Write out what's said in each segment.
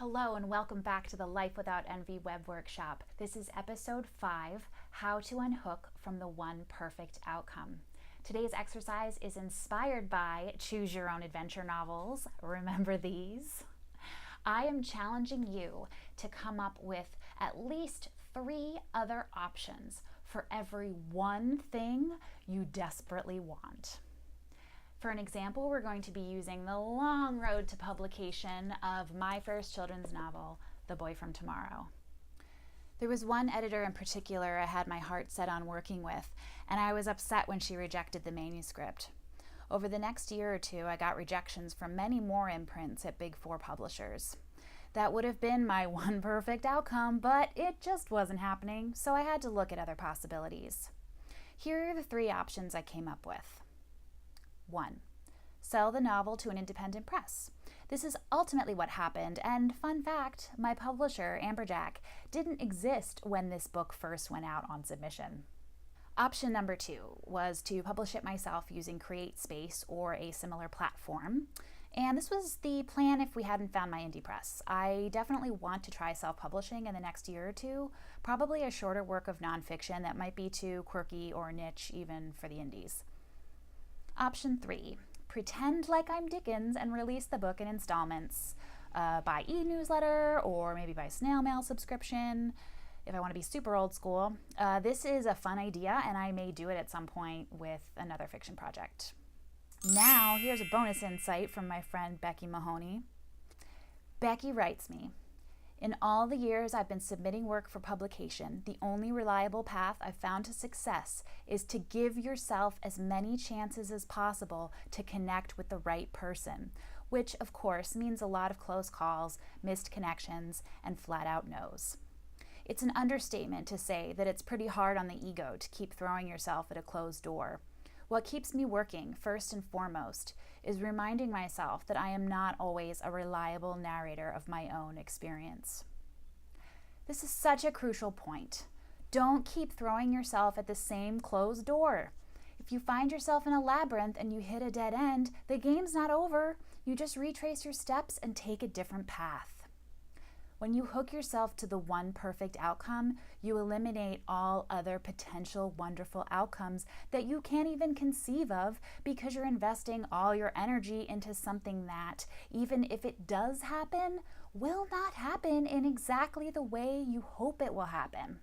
Hello and welcome back to the Life Without Envy web workshop. This is episode 5, How to Unhook from the One Perfect Outcome. Today's exercise is inspired by Choose Your Own Adventure novels. Remember these? I am challenging you to come up with at least 3 other options for every one thing you desperately want. For an example, we're going to be using the long road to publication of my first children's novel, The Boy from Tomorrow. There was one editor in particular I had my heart set on working with, and I was upset when she rejected the manuscript. Over the next year or two, I got rejections from many more imprints at Big 4 publishers. That would have been my one perfect outcome, but it just wasn't happening, so I had to look at other possibilities. Here are the 3 options I came up with. 1. Sell the novel to an independent press. This is ultimately what happened, and fun fact, my publisher, Amberjack, didn't exist when this book first went out on submission. Option number 2 was to publish it myself using CreateSpace or a similar platform, and this was the plan if we hadn't found my indie press. I definitely want to try self-publishing in the next year or two, probably a shorter work of nonfiction that might be too quirky or niche even for the indies. Option 3, pretend like I'm Dickens and release the book in installments by e-newsletter or maybe by snail mail subscription if I want to be super old school. This is a fun idea and I may do it at some point with another fiction project. Now, here's a bonus insight from my friend Becky Mahoney. Becky writes me, "In all the years I've been submitting work for publication, the only reliable path I've found to success is to give yourself as many chances as possible to connect with the right person, which of course means a lot of close calls, missed connections, and flat out no's. It's an understatement to say that it's pretty hard on the ego to keep throwing yourself at a closed door. What keeps me working, first and foremost, is reminding myself that I am not always a reliable narrator of my own experience." This is such a crucial point. Don't keep throwing yourself at the same closed door. If you find yourself in a labyrinth and you hit a dead end, the game's not over. You just retrace your steps and take a different path. When you hook yourself to the one perfect outcome, you eliminate all other potential wonderful outcomes that you can't even conceive of because you're investing all your energy into something that, even if it does happen, will not happen in exactly the way you hope it will happen.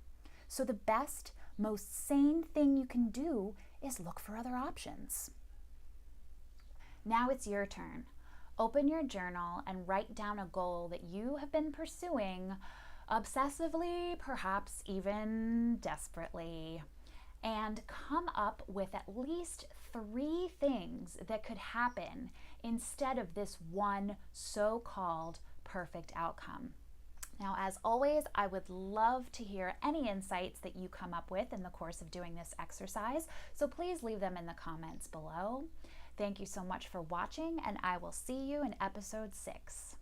So the best, most sane thing you can do is look for other options. Now it's your turn. Open your journal and write down a goal that you have been pursuing obsessively, perhaps even desperately, and come up with at least 3 things that could happen instead of this one so-called perfect outcome. Now, as always, I would love to hear any insights that you come up with in the course of doing this exercise, so please leave them in the comments below. Thank you so much for watching, and I will see you in episode 6.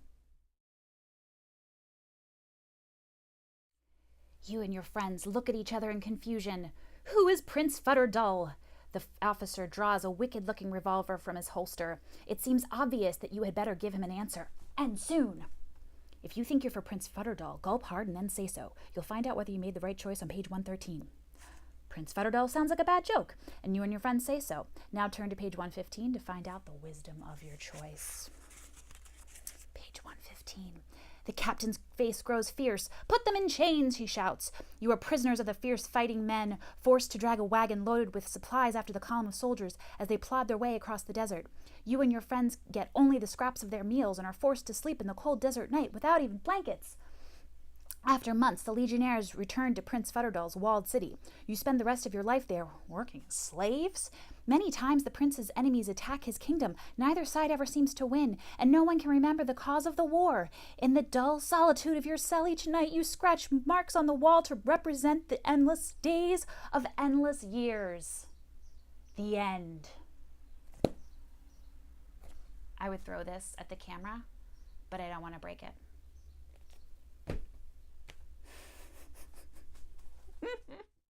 You and your friends look at each other in confusion. "Who is Prince Fuddruddle?" The officer draws a wicked-looking revolver from his holster. "It seems obvious that you had better give him an answer, and soon." "If you think you're for Prince Fuddruddle, gulp hard and then say so. You'll find out whether you made the right choice on page 113. Prince Fuddruddle sounds like a bad joke, and you and your friends say so. Now turn to page 115 to find out the wisdom of your choice." Page 115. The captain's face grows fierce. "Put them in chains," he shouts. You are prisoners of the fierce fighting men, forced to drag a wagon loaded with supplies after the column of soldiers as they plod their way across the desert. You and your friends get only the scraps of their meals and are forced to sleep in the cold desert night without even blankets. After months, the legionnaires return to Prince Fuddruddle's walled city. You spend the rest of your life there working as slaves. Many times the prince's enemies attack his kingdom. Neither side ever seems to win, and no one can remember the cause of the war. In the dull solitude of your cell each night, you scratch marks on the wall to represent the endless days of endless years. The end. I would throw this at the camera, but I don't want to break it.